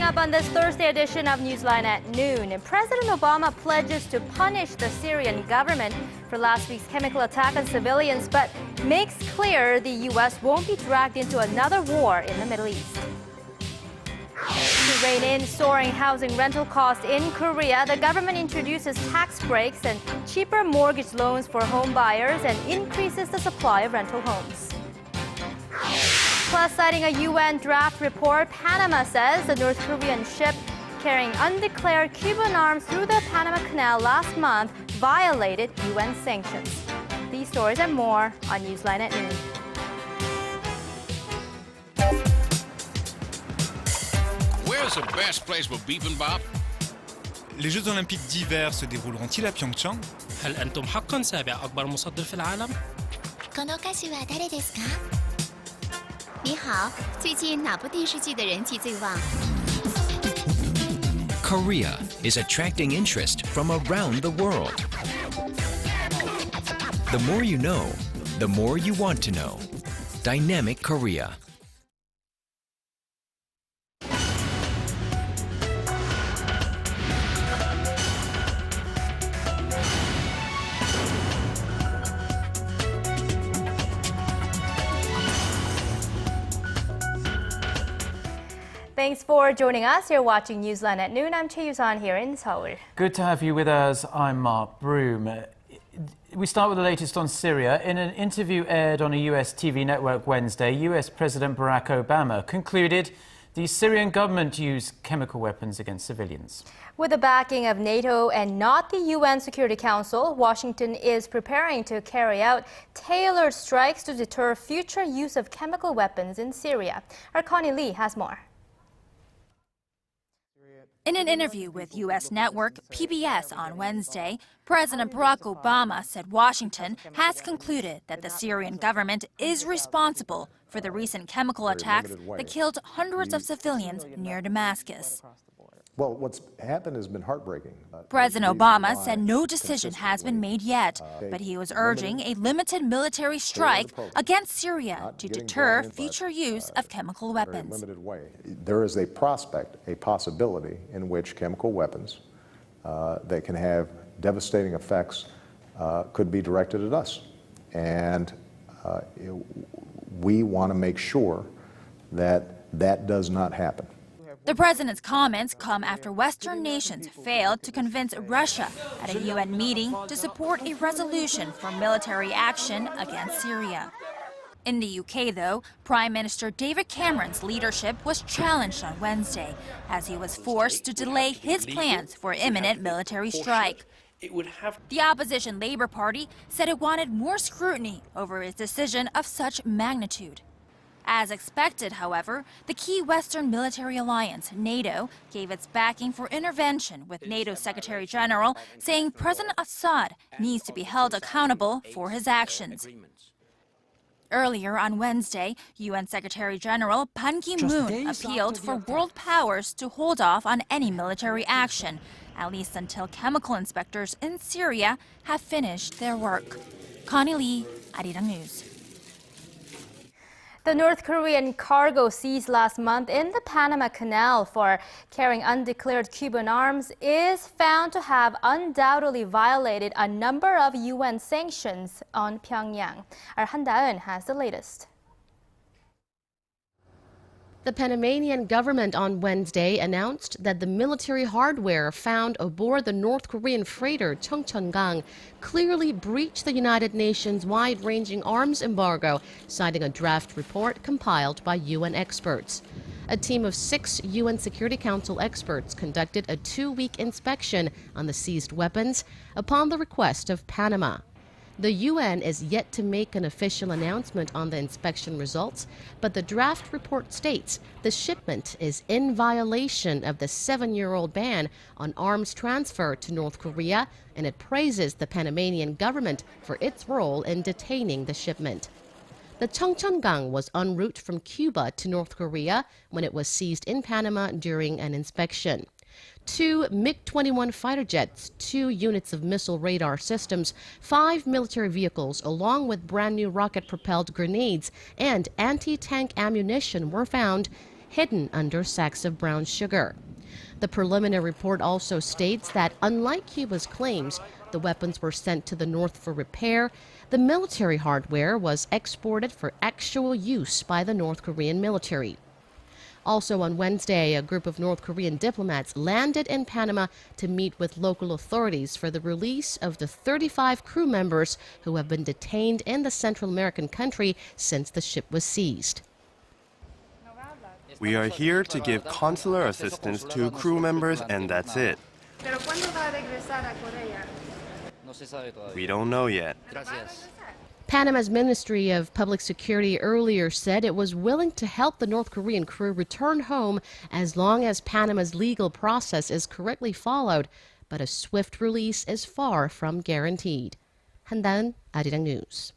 up on this Thursday edition of Newsline at Noon, President Obama pledges to punish the Syrian government for last week's chemical attack on civilians, but makes clear the U.S. won't be dragged into another war in the Middle East. To rein in soaring housing rental costs in Korea, the government introduces tax breaks and cheaper mortgage loans for home buyers and increases the supply of rental homes. Plus, citing a UN draft report, Panama says the North Korean ship carrying undeclared Cuban arms through the Panama Canal last month violated UN sanctions. These stories and more on Newsline at Noon. Where's the best place for bibimbap? Les Jeux Olympiques d'hiver se dérouleront-ils à Pyeongchang? هل أنتم حقاً سابع أكبر مصدر في العالم؟ この歌手は誰ですか？你好，最近哪部电视剧的人气最旺？ Korea is attracting interest from around the world. The more you know, the more you want to know. Dynamic Korea. Thanks for joining us. You're watching Newsline at Noon. I'm Choi You-sun here in Seoul. Good to have you with us. I'm Mark Broom. We start with the latest on Syria. In an interview aired on a US TV network Wednesday, US President Barack Obama concluded the Syrian government used chemical weapons against civilians. With the backing of NATO and not the UN Security Council, Washington is preparing to carry out tailored strikes to deter future use of chemical weapons in Syria. Our Connie Lee has more. In an interview with U.S. network PBS on Wednesday, President Barack Obama said Washington has concluded that the Syrian government is responsible for the recent chemical attacks that killed hundreds of civilians near Damascus. Well, what's happened has been heartbreaking. President Obama said no decision has been made yet, but he was urging a limited military strike against Syria to deter future use of chemical weapons. There is a prospect, a possibility in which chemical weapons that can have devastating effects could be directed at us. And we want to make sure that that does not happen. The president's comments come after Western nations failed to convince Russia at a UN meeting to support a resolution for military action against Syria. In the UK, though, Prime Minister David Cameron's leadership was challenged on Wednesday as he was forced to delay his plans for imminent military strike. The opposition Labour Party said it wanted more scrutiny over its decision of such magnitude. As expected, however, the key Western military alliance, NATO, gave its backing for intervention, with NATO Secretary General saying President Assad needs to be held accountable for his actions. Earlier on Wednesday, UN Secretary General Ban Ki-moon appealed for world powers to hold off on any military action, at least until chemical inspectors in Syria have finished their work. Connie Lee, Arirang News. The North Korean cargo seized last month in the Panama Canal for carrying undeclared Cuban arms is found to have undoubtedly violated a number of UN sanctions on Pyongyang. Our Han Da-eun has the latest. The Panamanian government on Wednesday announced that the military hardware found aboard the North Korean freighter Cheongcheon-gang clearly breached the United Nations wide-ranging arms embargo, citing a draft report compiled by UN experts. A team of 6 UN Security Council experts conducted a 2-week inspection on the seized weapons upon the request of Panama. The UN is yet to make an official announcement on the inspection results, but the draft report states the shipment is in violation of the 7-year-old ban on arms transfer to North Korea, and it praises the Panamanian government for its role in detaining the shipment. The Cheongcheon-gang was en route from Cuba to North Korea when it was seized in Panama during an inspection. 2 MiG-21 fighter jets, 2 units of missile radar systems, 5 military vehicles, along with brand new rocket-propelled grenades and anti-tank ammunition were found hidden under sacks of brown sugar. The preliminary report also states that, unlike Cuba's claims, the weapons were sent to the north for repair. The military hardware was exported for actual use by the North Korean military. Also on Wednesday, a group of North Korean diplomats landed in Panama to meet with local authorities for the release of the 35 crew members who have been detained in the Central American country since the ship was seized. We are here to give consular assistance to crew members, and that's it. We don't know yet. Panama's Ministry of Public Security earlier said it was willing to help the North Korean crew return home as long as Panama's legal process is correctly followed, but a swift release is far from guaranteed. 한다은, Arirang News.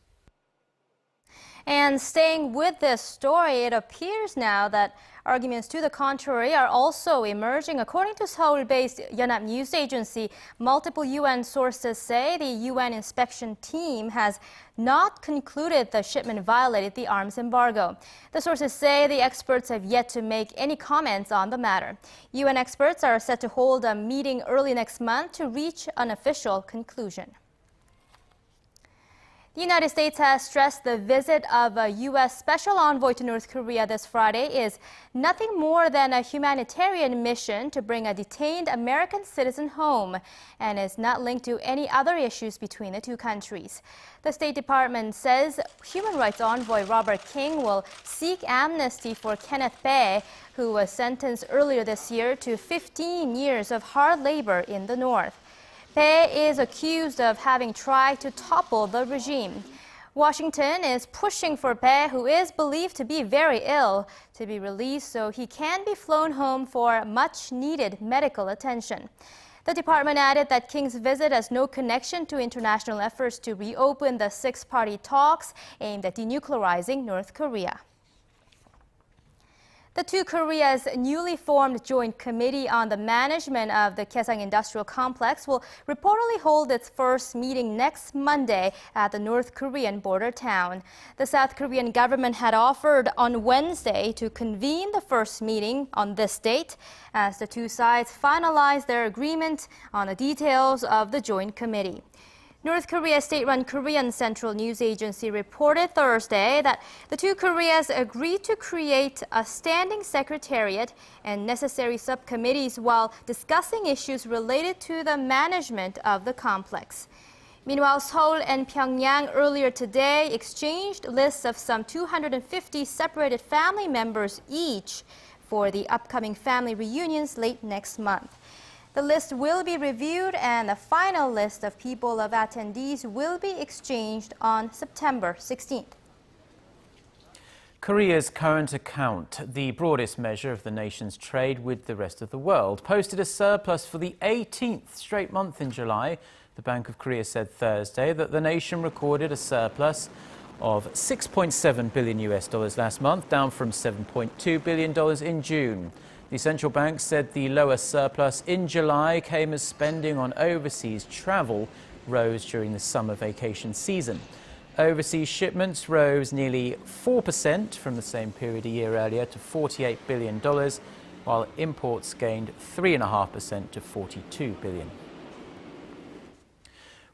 And staying with this story, it appears now that arguments to the contrary are also emerging. According to Seoul-based Yonhap News Agency, multiple UN sources say the UN inspection team has not concluded the shipment violated the arms embargo. The sources say the experts have yet to make any comments on the matter. UN experts are set to hold a meeting early next month to reach an official conclusion. The United States has stressed the visit of a U.S. Special Envoy to North Korea this Friday is nothing more than a humanitarian mission to bring a detained American citizen home and is not linked to any other issues between the two countries. The State Department says Human Rights Envoy Robert King will seek amnesty for Kenneth Bae, who was sentenced earlier this year to 15 years of hard labor in the North. Bae is accused of having tried to topple the regime. Washington is pushing for Bae, who is believed to be very ill, to be released so he can be flown home for much-needed medical attention. The department added that King's visit has no connection to international efforts to reopen the six-party talks aimed at denuclearizing North Korea. The two Koreas' newly formed Joint Committee on the Management of the Kaesang Industrial Complex will reportedly hold its first meeting next Monday at the North Korean border town. The South Korean government had offered on Wednesday to convene the first meeting on this date as the two sides finalized their agreement on the details of the Joint Committee. North Korea's state-run Korean Central News Agency reported Thursday that the two Koreas agreed to create a standing secretariat and necessary subcommittees while discussing issues related to the management of the complex. Meanwhile, Seoul and Pyongyang earlier today exchanged lists of some 250 separated family members each for the upcoming family reunions late next month. The list will be reviewed and the final list of people of attendees will be exchanged on September 16th. Korea's current account, the broadest measure of the nation's trade with the rest of the world, posted a surplus for the 18th straight month in July. The Bank of Korea said Thursday that the nation recorded a surplus of $6.7 billion last month, down from $7.2 billion in June. The central bank said the lower surplus in July came as spending on overseas travel rose during the summer vacation season. Overseas shipments rose nearly 4% from the same period a year earlier to $48 billion, while imports gained 3.5% to $42 billion.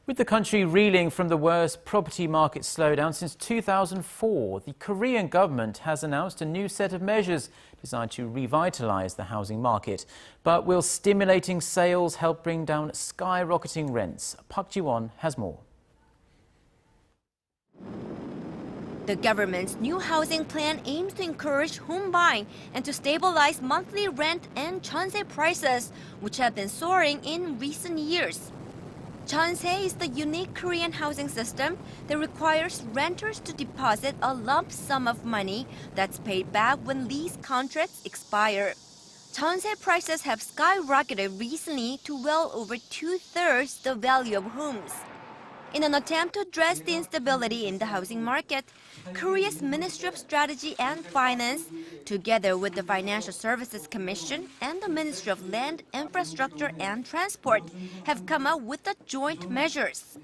With the country reeling from the worst property market slowdown since 2004, the Korean government has announced a new set of measures designed to revitalize the housing market. But will stimulating sales help bring down skyrocketing rents? Park Ji-won has more. The government's new housing plan aims to encourage home buying and to stabilize monthly rent and jeonse prices, which have been soaring in recent years. Jeonse is the unique Korean housing system that requires renters to deposit a lump sum of money that's paid back when lease contracts expire. Jeonse prices have skyrocketed recently to well over 2/3 the value of homes. In an attempt to address the instability in the housing market, Korea's Ministry of Strategy and Finance, together with the Financial Services Commission and the Ministry of Land, Infrastructure and Transport, have come up with the joint measures.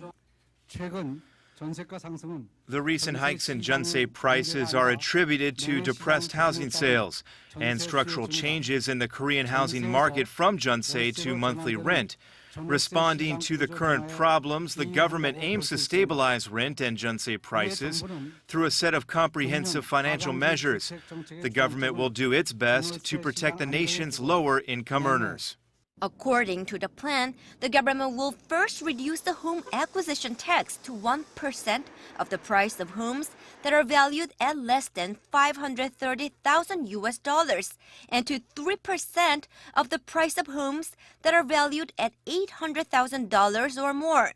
The recent hikes in jeonsei prices are attributed to depressed housing sales and structural changes in the Korean housing market from jeonsei to monthly rent. Responding to the current problems, the government aims to stabilize rent and jeonsei prices through a set of comprehensive financial measures. The government will do its best to protect the nation's lower-income earners. According to the plan, the government will first reduce the home acquisition tax to 1% of the price of homes that are valued at less than $530,000 and to 3% of the price of homes that are valued at $800,000 or more.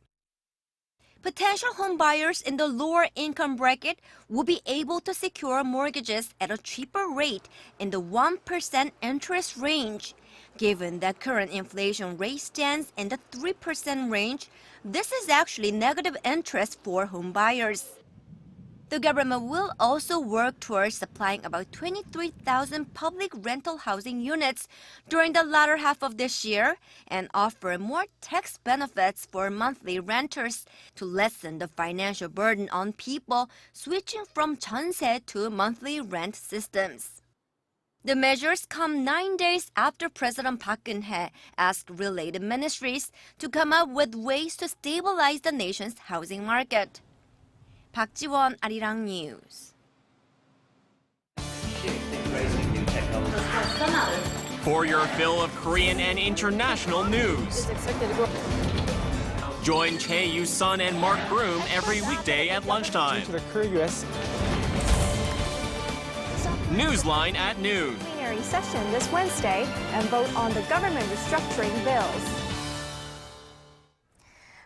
Potential home buyers in the lower income bracket will be able to secure mortgages at a cheaper rate in the 1% interest range. Given that current inflation rate stands in the 3% range, this is actually negative interest for home buyers. The government will also work towards supplying about 23,000 public rental housing units during the latter half of this year and offer more tax benefits for monthly renters to lessen the financial burden on people switching from jeonsei to monthly rent systems. The measures come 9 days after President Park Geun-hye asked related ministries to come up with ways to stabilize the nation's housing market. Park Ji-won, Arirang News. For your fill of Korean and international news. Join Choi You-sun and Mark Broom every weekday at lunchtime. Newsline at Noon. Plenary session this Wednesday and vote on the government restructuring bills.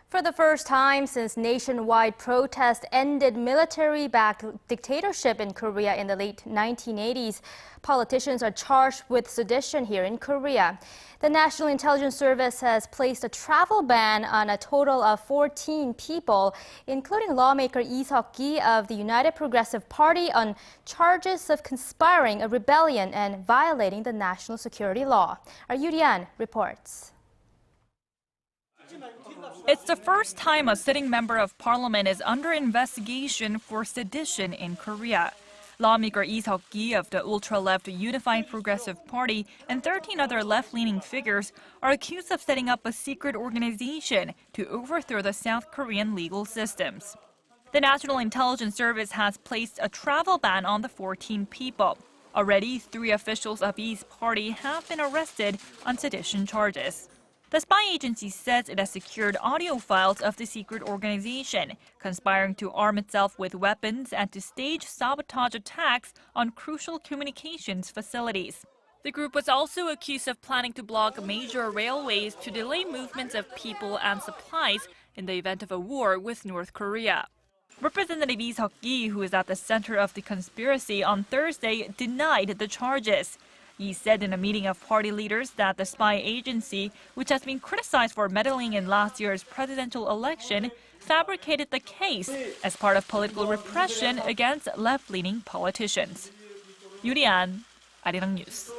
For the first time since nationwide protest ended military-backed dictatorship in Korea in the late 1980s, politicians are charged with sedition here in Korea. The National Intelligence Service has placed a travel ban on a total of 14 people, including lawmaker Lee Seok-gi of the United Progressive Party, on charges of conspiring a rebellion and violating the national security law. Our Yu-Rian reports. It's the first time a sitting member of parliament is under investigation for sedition in Korea. Lawmaker Lee Seok-gi of the ultra-left Unified Progressive Party and 13 other left-leaning figures are accused of setting up a secret organization to overthrow the South Korean legal systems. The National Intelligence Service has placed a travel ban on the 14 people. Already, 3 officials of Lee's party have been arrested on sedition charges. The spy agency says it has secured audio files of the secret organization, conspiring to arm itself with weapons and to stage sabotage attacks on crucial communications facilities. The group was also accused of planning to block major railways to delay movements of people and supplies in the event of a war with North Korea. Representative Lee Seok-gi, who is at the center of the conspiracy, on Thursday denied the charges. He said in a meeting of party leaders that the spy agency, which has been criticized for meddling in last year's presidential election, fabricated the case as part of political repression against left-leaning politicians. Yu-Rian, Arirang News.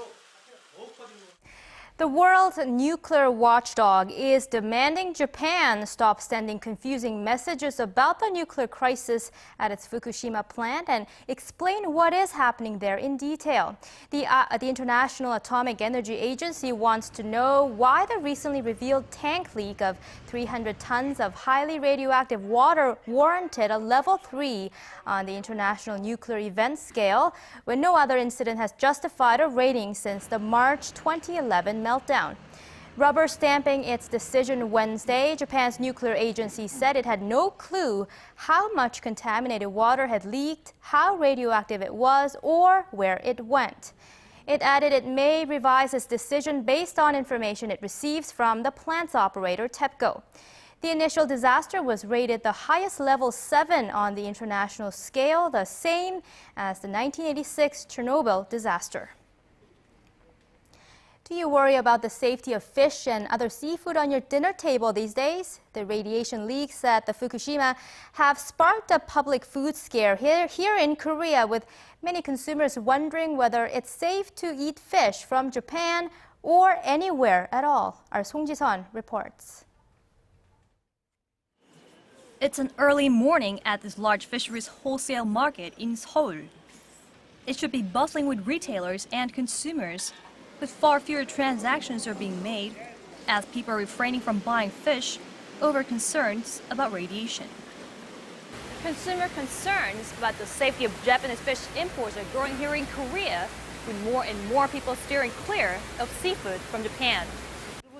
The world's nuclear watchdog is demanding Japan stop sending confusing messages about the nuclear crisis at its Fukushima plant and explain what is happening there in detail. The International Atomic Energy Agency wants to know why the recently revealed tank leak of 300 tons of highly radioactive water warranted a level 3 on the International Nuclear Event Scale, when no other incident has justified a rating since the March 2011 meltdown. Rubber stamping its decision Wednesday, Japan's nuclear agency said it had no clue how much contaminated water had leaked, how radioactive it was, or where it went. It added it may revise its decision based on information it receives from the plant's operator, TEPCO. The initial disaster was rated the highest level 7 on the international scale, the same as the 1986 Chernobyl disaster. Do you worry about the safety of fish and other seafood on your dinner table these days? The radiation leaks at the Fukushima have sparked a public food scare here in Korea, with many consumers wondering whether it's safe to eat fish from Japan or anywhere at all. Our Song Ji-sun reports. It's an early morning at this large fisheries wholesale market in Seoul. It should be bustling with retailers and consumers, but far fewer transactions are being made as people are refraining from buying fish over concerns about radiation. Consumer concerns about the safety of Japanese fish imports are growing here in Korea, with more and more people steering clear of seafood from Japan.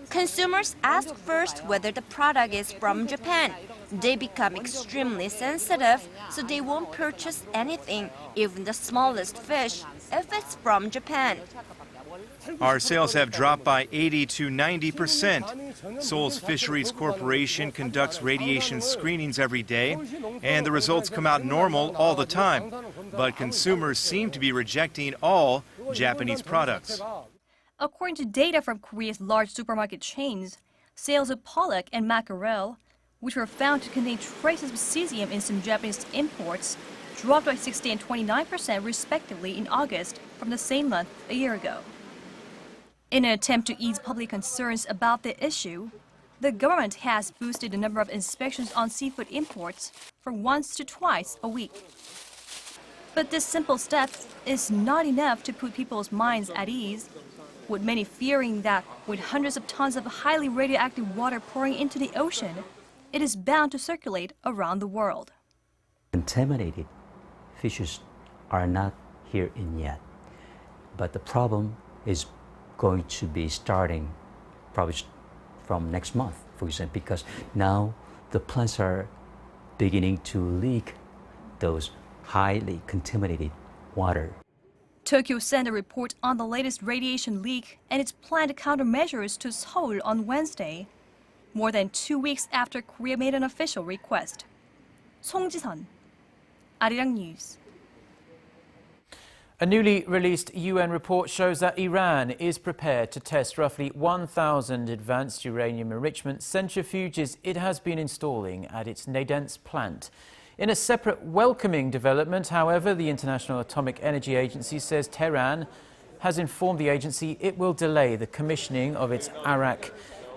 Consumers ask first whether the product is from Japan. They become extremely sensitive, so they won't purchase anything, even the smallest fish, if it's from Japan. Our sales have dropped by 80 to 90%. Seoul's Fisheries Corporation conducts radiation screenings every day, and the results come out normal all the time. But consumers seem to be rejecting all Japanese products. According to data from Korea's large supermarket chains, sales of pollock and mackerel, which were found to contain traces of cesium in some Japanese imports, dropped by 60 and 29% respectively in August from the same month a year ago. In an attempt to ease public concerns about the issue, the government has boosted the number of inspections on seafood imports from once to twice a week. But this simple step is not enough to put people's minds at ease, with many fearing that with hundreds of tons of highly radioactive water pouring into the ocean, it is bound to circulate around the world. Contaminated fishes are not here in yet, but the problem is going to be starting probably from next month, for example, because now the plants are beginning to leak those highly contaminated water. Tokyo sent a report on the latest radiation leak and its planned countermeasures to Seoul on Wednesday, more than 2 weeks after Korea made an official request. 송지선, Arirang News. A newly released UN report shows that Iran is prepared to test roughly 1,000 advanced uranium enrichment centrifuges it has been installing at its Natanz plant. In a separate welcoming development, however, the International Atomic Energy Agency says Tehran has informed the agency it will delay the commissioning of its Arirang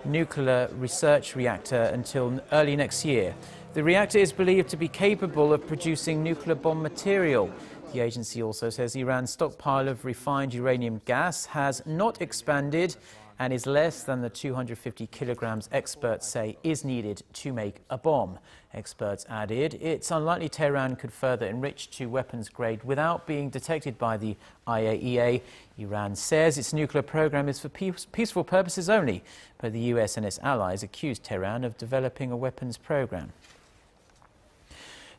nuclear research reactor until early next year. The reactor is believed to be capable of producing nuclear bomb material. The agency also says Iran's stockpile of refined uranium gas has not expanded and is less than the 250 kilograms experts say is needed to make a bomb. Experts added it's unlikely Tehran could further enrich to weapons grade without being detected by the IAEA. Iran says its nuclear program is for peaceful purposes only, but the US and its allies accuse Tehran of developing a weapons program.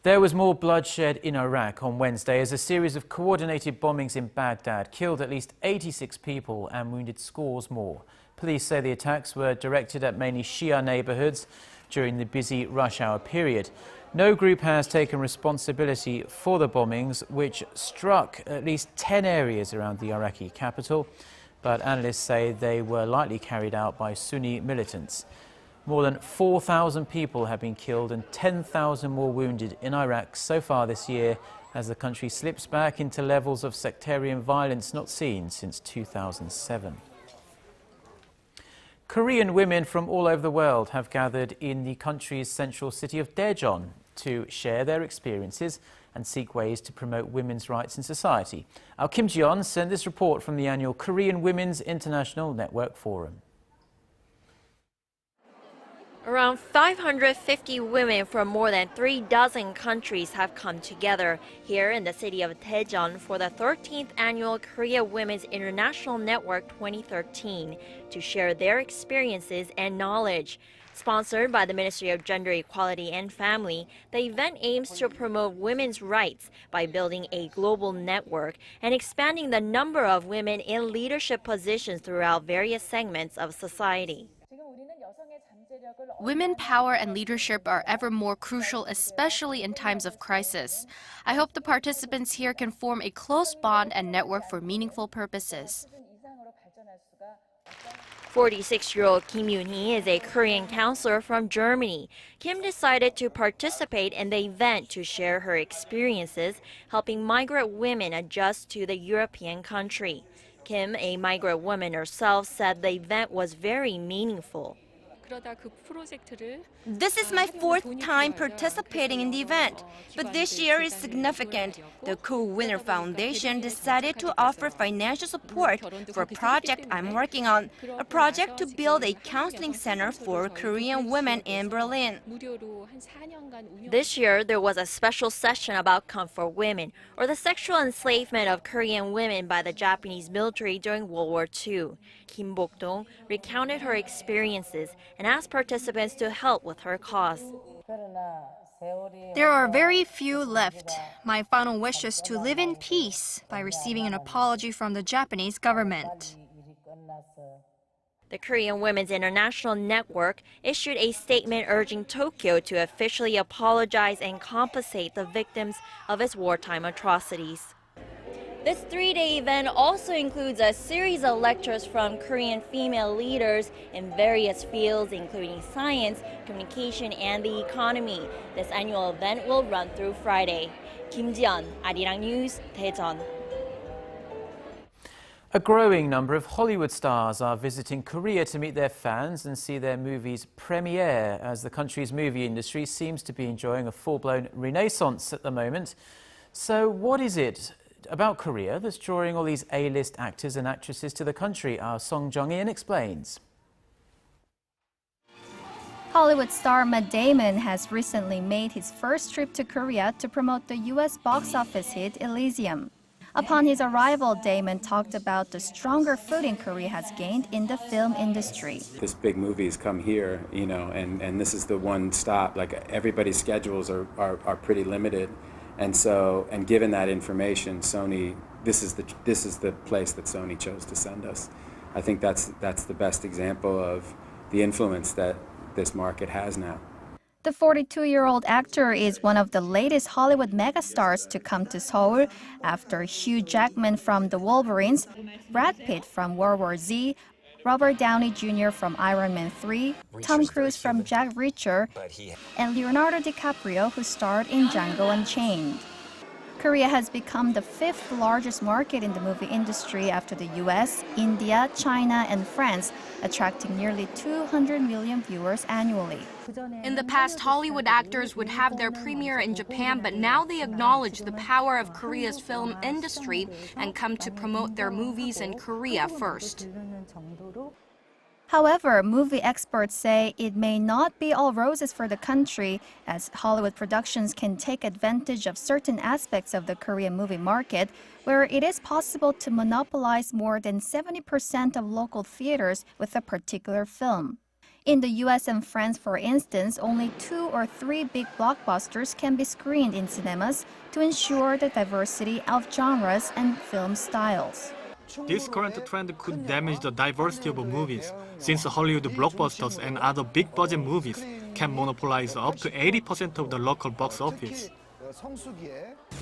There was more bloodshed in Iraq on Wednesday as a series of coordinated bombings in Baghdad killed at least 86 people and wounded scores more. Police say the attacks were directed at mainly Shia neighborhoods during the busy rush hour period. No group has taken responsibility for the bombings, which struck at least 10 areas around the Iraqi capital, but analysts say they were likely carried out by Sunni militants. More than 4,000 people have been killed and 10,000 more wounded in Iraq so far this year as the country slips back into levels of sectarian violence not seen since 2007. Korean women from all over the world have gathered in the country's central city of Daejeon to share their experiences and seek ways to promote women's rights in society. Our Kim Ji-yeon sent this report from the annual Korean Women's International Network Forum. Around 550 women from more than 36 countries have come together here in the city of Daejeon for the 13th annual Korea Women's International Network 2013 to share their experiences and knowledge. Sponsored by the Ministry of Gender Equality and Family, the event aims to promote women's rights by building a global network and expanding the number of women in leadership positions throughout various segments of society. Women power and leadership are ever more crucial, especially in times of crisis. I hope the participants here can form a close bond and network for meaningful purposes. 46-year-old Kim Yoon-hee is a Korean counselor from Germany. Kim decided to participate in the event to share her experiences helping migrant women adjust to the European country. Kim, a migrant woman herself, said the event was very meaningful. This is my fourth time participating in the event, but this year is significant. The Co-Winner Foundation decided to offer financial support for a project I'm working on, a project to build a counseling center for Korean women in Berlin. This year, there was a special session about comfort women, or the sexual enslavement of Korean women by the Japanese military during World War II. Kim Bok-dong recounted her experiences and asked participants to help with her cause. There are very few left. My final wish is to live in peace by receiving an apology from the Japanese government. The Korean Women's International Network issued a statement urging Tokyo to officially apologize and compensate the victims of its wartime atrocities. This three-day event also includes a series of lectures from Korean female leaders in various fields, including science, communication, and the economy. This annual event will run through Friday. Kim Ji-yeon, Arirang News, Daejeon. A growing number of Hollywood stars are visiting Korea to meet their fans and see their movies premiere, as the country's movie industry seems to be enjoying a full-blown renaissance at the moment. So what is it about Korea that's drawing all these A-list actors and actresses to the country? Our Song Jung-in explains. Hollywood star Matt Damon has recently made his first trip to Korea to promote the U.S. box office hit Elysium. Upon his arrival, Damon talked about the stronger footing Korea has gained in the film industry. This big movie's come here, you know, and this is the one stop. Like, everybody's schedules are pretty limited. And so, and given that information, Sony, this is the place that Sony chose to send us. I think that's the best example of the influence that this market has now. The 42-year-old actor is one of the latest Hollywood megastars to come to Seoul after Hugh Jackman from The Wolverines, Brad Pitt from World War Z, Robert Downey Jr. from Iron Man 3, Tom Cruise from Jack Reacher, and Leonardo DiCaprio, who starred in Django Unchained. Korea has become the fifth largest market in the movie industry after the US, India, China, and France, attracting nearly 200 million viewers annually. In the past, Hollywood actors would have their premiere in Japan, but now they acknowledge the power of Korea's film industry and come to promote their movies in Korea first. However, movie experts say it may not be all roses for the country, as Hollywood productions can take advantage of certain aspects of the Korean movie market, where it is possible to monopolize more than 70% of local theaters with a particular film. In the US and France, for instance, only 2 or 3 big blockbusters can be screened in cinemas to ensure the diversity of genres and film styles. This current trend could damage the diversity of movies, since Hollywood blockbusters and other big-budget movies can monopolize up to 80% of the local box office.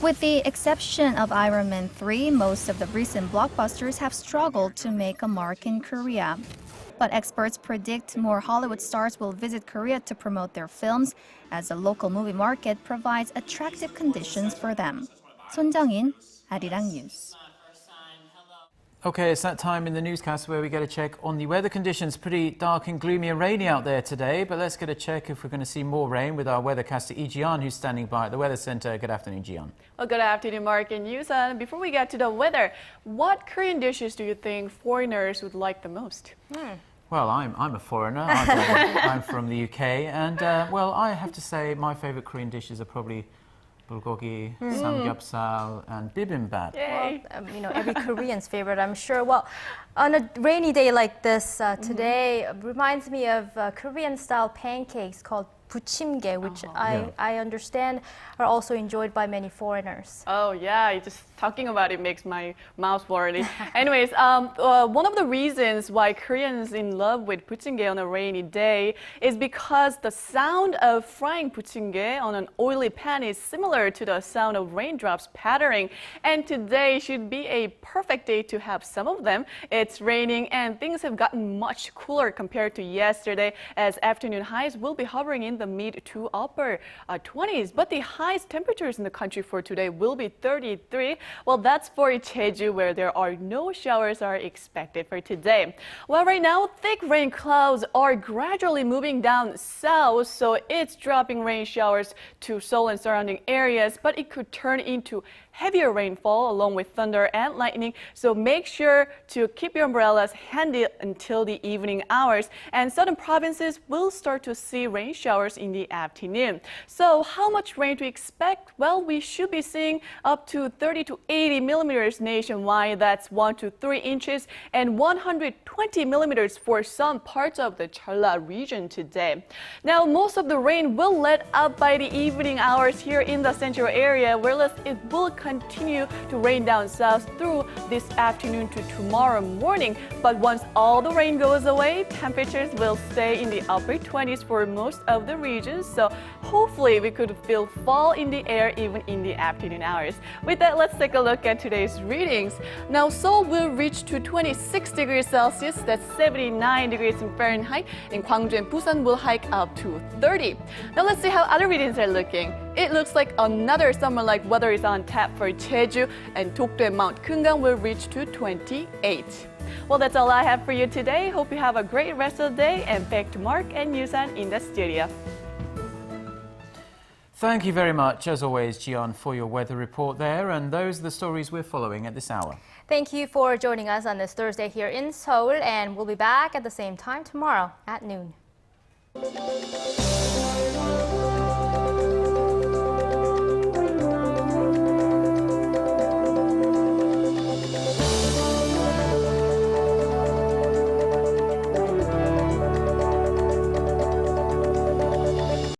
With the exception of Iron Man 3, most of the recent blockbusters have struggled to make a mark in Korea. But experts predict more Hollywood stars will visit Korea to promote their films, as the local movie market provides attractive conditions for them. Son Jung-in, Arirang News. Okay, it's that time in the newscast where we get a check on the weather conditions. Pretty dark and gloomy and rainy out there today, but let's get a check if we're going to see more rain with our weathercaster Lee Ji-yeon, who's standing by at the Weather Center. Good afternoon, Ji-yeon. Well, good afternoon, Mark and Yoo-sun. Before we get to the weather, what Korean dishes do you think foreigners would like the most? Well, I'm a foreigner. I'm from the UK, and well, I have to say my favorite Korean dishes are probably bulgogi, samgyeopsal, and bibimbap. Well, you know, every Korean's favorite, I'm sure. Well, on a rainy day like this today, reminds me of Korean-style pancakes called buchimge, which I understand are also enjoyed by many foreigners. Oh yeah, just talking about it makes my mouth watery. Anyways, one of the reasons why Koreans in love with buchimge on a rainy day is because the sound of frying buchimge on an oily pan is similar to the sound of raindrops pattering. And today should be a perfect day to have some of them. It's raining and things have gotten much cooler compared to yesterday, as afternoon highs will be hovering in the mid to upper 20s. But the highest temperatures in the country for today will be 33. Well, that's for Jeju, where there are no showers are expected for today. Well, right now, thick rain clouds are gradually moving down south, so it's dropping rain showers to Seoul and surrounding areas, but it could turn into heavier rainfall along with thunder and lightning, so make sure to keep your umbrellas handy until the evening hours. And southern provinces will start to see rain showers in the afternoon. So how much rain to expect? Well, we should be seeing up to 30 to 80 millimeters nationwide. That's 1 to 3 inches and 120 millimeters for some parts of the Jeolla region today. Now, most of the rain will let up by the evening hours here in the central area, whereas it will continue to rain down south through this afternoon to tomorrow morning. But once all the rain goes away, temperatures will stay in the upper 20s for most of the regions. So hopefully we could feel fall in the air even in the afternoon hours. With that, let's take a look at today's readings. Now, Seoul will reach to 26 degrees Celsius, that's 79 degrees in Fahrenheit, and Gwangju and Busan will hike up to 30. Now let's see how other readings are looking. It looks like another summer-like weather is on tap for Jeju, and Dokdo and Mount Kungang will reach to 28. Well, that's all I have for you today. Hope you have a great rest of the day, and back to Mark and Yusan in the studio. Thank you very much, as always, Jian, for your weather report there, and those are the stories we're following at this hour. Thank you for joining us on this Thursday here in Seoul, and we'll be back at the same time tomorrow at noon.